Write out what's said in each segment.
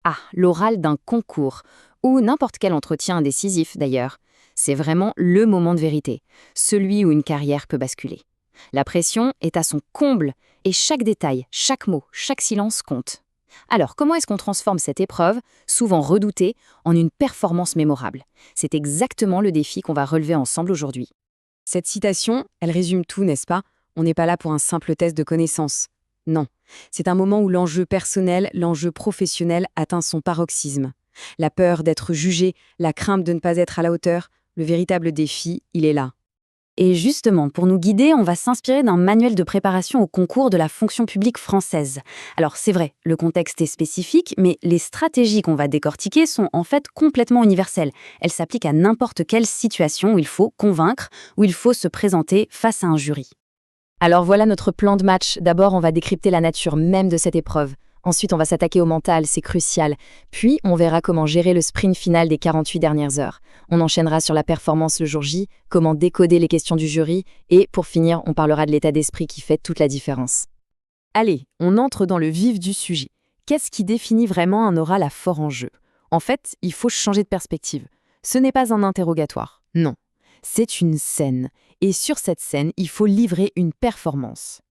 Ah, l'oral d'un concours, ou n'importe quel entretien décisif d'ailleurs. C'est vraiment le moment de vérité, celui où une carrière peut basculer. La pression est à son comble, et chaque détail, chaque mot, chaque silence compte. Alors, comment est-ce qu'on transforme cette épreuve, souvent redoutée, en une performance mémorable? C'est exactement le défi qu'on va relever ensemble aujourd'hui. Cette citation, elle résume tout, n'est-ce pas? On n'est pas là pour un simple test de connaissances. Non, c'est un moment où l'enjeu personnel, l'enjeu professionnel atteint son paroxysme. La peur d'être jugé, la crainte de ne pas être à la hauteur, le véritable défi, il est là. Et justement, pour nous guider, on va s'inspirer d'un manuel de préparation au concours de la fonction publique française. Alors c'est vrai, le contexte est spécifique, mais les stratégies qu'on va décortiquer sont en fait complètement universelles. Elles s'appliquent à n'importe quelle situation où il faut convaincre, où il faut se présenter face à un jury. Alors voilà notre plan de match. D'abord, on va décrypter la nature même de cette épreuve. Ensuite, on va s'attaquer au mental, c'est crucial. Puis, on verra comment gérer le sprint final des 48 dernières heures. On enchaînera sur la performance le jour J, comment décoder les questions du jury, et pour finir, on parlera de l'état d'esprit qui fait toute la différence. Allez, on entre dans le vif du sujet. Qu'est-ce qui définit vraiment un oral à fort enjeu? En fait, il faut changer de perspective. Ce n'est pas un interrogatoire, non. C'est une scène. Et sur cette scène, il faut livrer une performance.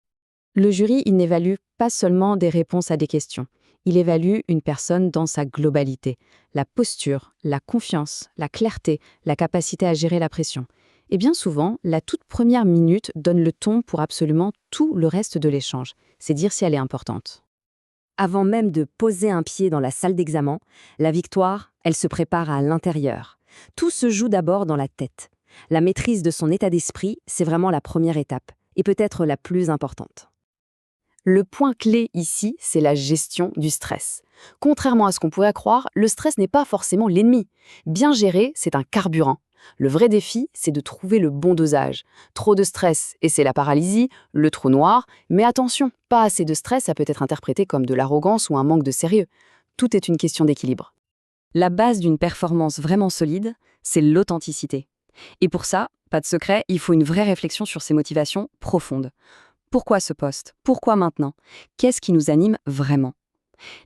Le jury, il n'évalue pas seulement des réponses à des questions. Il évalue une personne dans sa globalité. La posture, la confiance, la clarté, la capacité à gérer la pression. Et bien souvent, la toute première minute donne le ton pour absolument tout le reste de l'échange. C'est dire si elle est importante. Avant même de poser un pied dans la salle d'examen, la victoire, elle se prépare à l'intérieur. Tout se joue d'abord dans la tête. La maîtrise de son état d'esprit, c'est vraiment la première étape, et peut-être la plus importante. Le point clé ici, c'est la gestion du stress. Contrairement à ce qu'on pourrait croire, le stress n'est pas forcément l'ennemi. Bien géré, c'est un carburant. Le vrai défi, c'est de trouver le bon dosage. Trop de stress, et c'est la paralysie, le trou noir, mais attention, pas assez de stress, ça peut être interprété comme de l'arrogance ou un manque de sérieux. Tout est une question d'équilibre. La base d'une performance vraiment solide, c'est l'authenticité. Et pour ça, pas de secret, il faut une vraie réflexion sur ses motivations profondes. Pourquoi ce poste? Pourquoi maintenant? Qu'est-ce qui nous anime vraiment?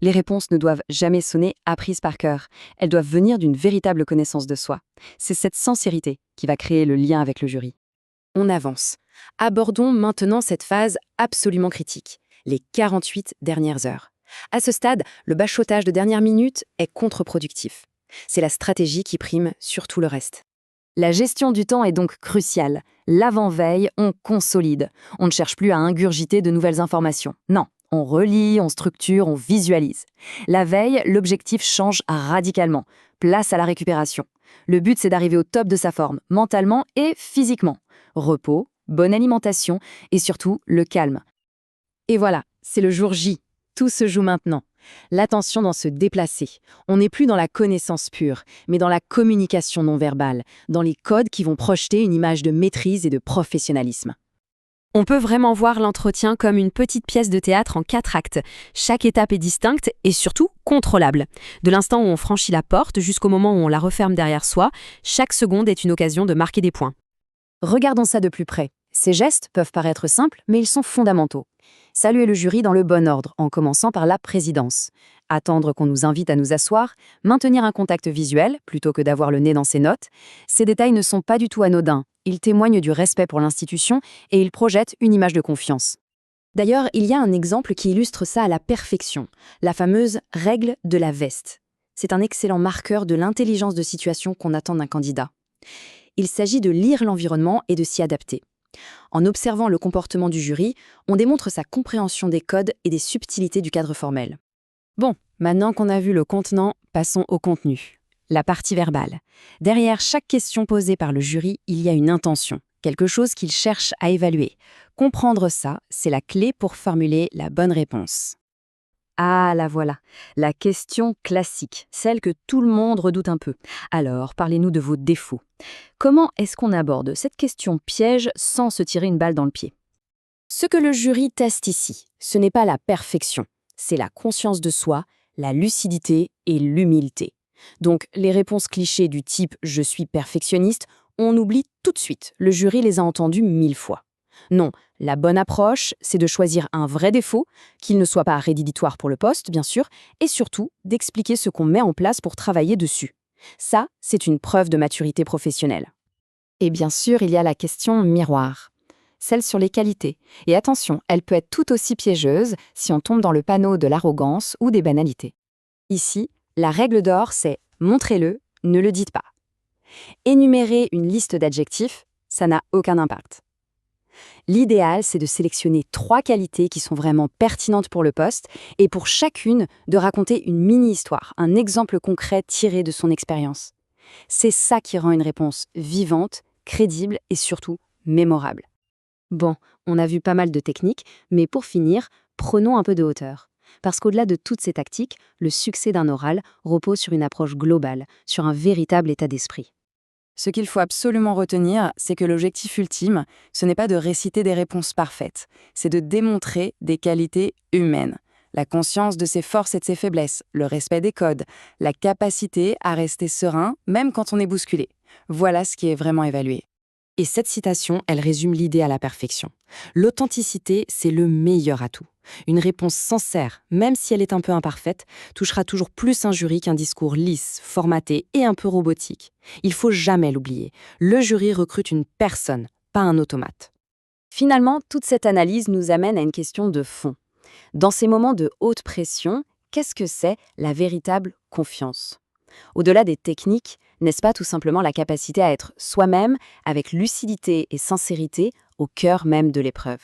Les réponses ne doivent jamais sonner apprises par cœur. Elles doivent venir d'une véritable connaissance de soi. C'est cette sincérité qui va créer le lien avec le jury. On avance. Abordons maintenant cette phase absolument critique, les 48 dernières heures. À ce stade, le bachotage de dernière minute est contre-productif. C'est la stratégie qui prime sur tout le reste. La gestion du temps est donc cruciale. L'avant-veille, on consolide. On ne cherche plus à ingurgiter de nouvelles informations. Non, on relie, on structure, on visualise. La veille, l'objectif change radicalement. Place à la récupération. Le but, c'est d'arriver au top de sa forme, mentalement et physiquement. Repos, bonne alimentation et surtout le calme. Et voilà, c'est le jour J. Tout se joue maintenant. L'attention dans se déplacer. On n'est plus dans la connaissance pure, mais dans la communication non verbale, dans les codes qui vont projeter une image de maîtrise et de professionnalisme. On peut vraiment voir l'entretien comme une petite pièce de théâtre en 4 actes. Chaque étape est distincte et surtout contrôlable. De l'instant où on franchit la porte jusqu'au moment où on la referme derrière soi, chaque seconde est une occasion de marquer des points. Regardons ça de plus près. Ces gestes peuvent paraître simples, mais ils sont fondamentaux. Saluer le jury dans le bon ordre, en commençant par la présidence. Attendre qu'on nous invite à nous asseoir, maintenir un contact visuel, plutôt que d'avoir le nez dans ses notes. Ces détails ne sont pas du tout anodins. Ils témoignent du respect pour l'institution et ils projettent une image de confiance. D'ailleurs, il y a un exemple qui illustre ça à la perfection, la fameuse règle de la veste. C'est un excellent marqueur de l'intelligence de situation qu'on attend d'un candidat. Il s'agit de lire l'environnement et de s'y adapter. En observant le comportement du jury, on démontre sa compréhension des codes et des subtilités du cadre formel. Bon, maintenant qu'on a vu le contenant, passons au contenu. La partie verbale. Derrière chaque question posée par le jury, il y a une intention, quelque chose qu'il cherche à évaluer. Comprendre ça, c'est la clé pour formuler la bonne réponse. Ah, la voilà, la question classique, celle que tout le monde redoute un peu. Alors, parlez-nous de vos défauts. Comment est-ce qu'on aborde cette question piège sans se tirer une balle dans le pied? Ce que le jury teste ici, ce n'est pas la perfection, c'est la conscience de soi, la lucidité et l'humilité. Donc, les réponses clichés du type « je suis perfectionniste », on oublie tout de suite, le jury les a entendues 1000 fois. Non, la bonne approche, c'est de choisir un vrai défaut, qu'il ne soit pas rédhibitoire pour le poste, bien sûr, et surtout d'expliquer ce qu'on met en place pour travailler dessus. Ça, c'est une preuve de maturité professionnelle. Et bien sûr, il y a la question miroir, celle sur les qualités. Et attention, elle peut être tout aussi piégeuse si on tombe dans le panneau de l'arrogance ou des banalités. Ici, la règle d'or, c'est montrez-le, ne le dites pas. Énumérer une liste d'adjectifs, ça n'a aucun impact. L'idéal, c'est de sélectionner 3 qualités qui sont vraiment pertinentes pour le poste et pour chacune de raconter une mini-histoire, un exemple concret tiré de son expérience. C'est ça qui rend une réponse vivante, crédible et surtout mémorable. Bon, on a vu pas mal de techniques, mais pour finir, prenons un peu de hauteur. Parce qu'au-delà de toutes ces tactiques, le succès d'un oral repose sur une approche globale, sur un véritable état d'esprit. Ce qu'il faut absolument retenir, c'est que l'objectif ultime, ce n'est pas de réciter des réponses parfaites, c'est de démontrer des qualités humaines. La conscience de ses forces et de ses faiblesses, le respect des codes, la capacité à rester serein, même quand on est bousculé. Voilà ce qui est vraiment évalué. Et cette citation, elle résume l'idée à la perfection. L'authenticité, c'est le meilleur atout. Une réponse sincère, même si elle est un peu imparfaite, touchera toujours plus un jury qu'un discours lisse, formaté et un peu robotique. Il faut jamais l'oublier. Le jury recrute une personne, pas un automate. Finalement, toute cette analyse nous amène à une question de fond. Dans ces moments de haute pression, qu'est-ce que c'est la véritable confiance ? Au-delà des techniques, n'est-ce pas tout simplement la capacité à être soi-même, avec lucidité et sincérité, au cœur même de l'épreuve ?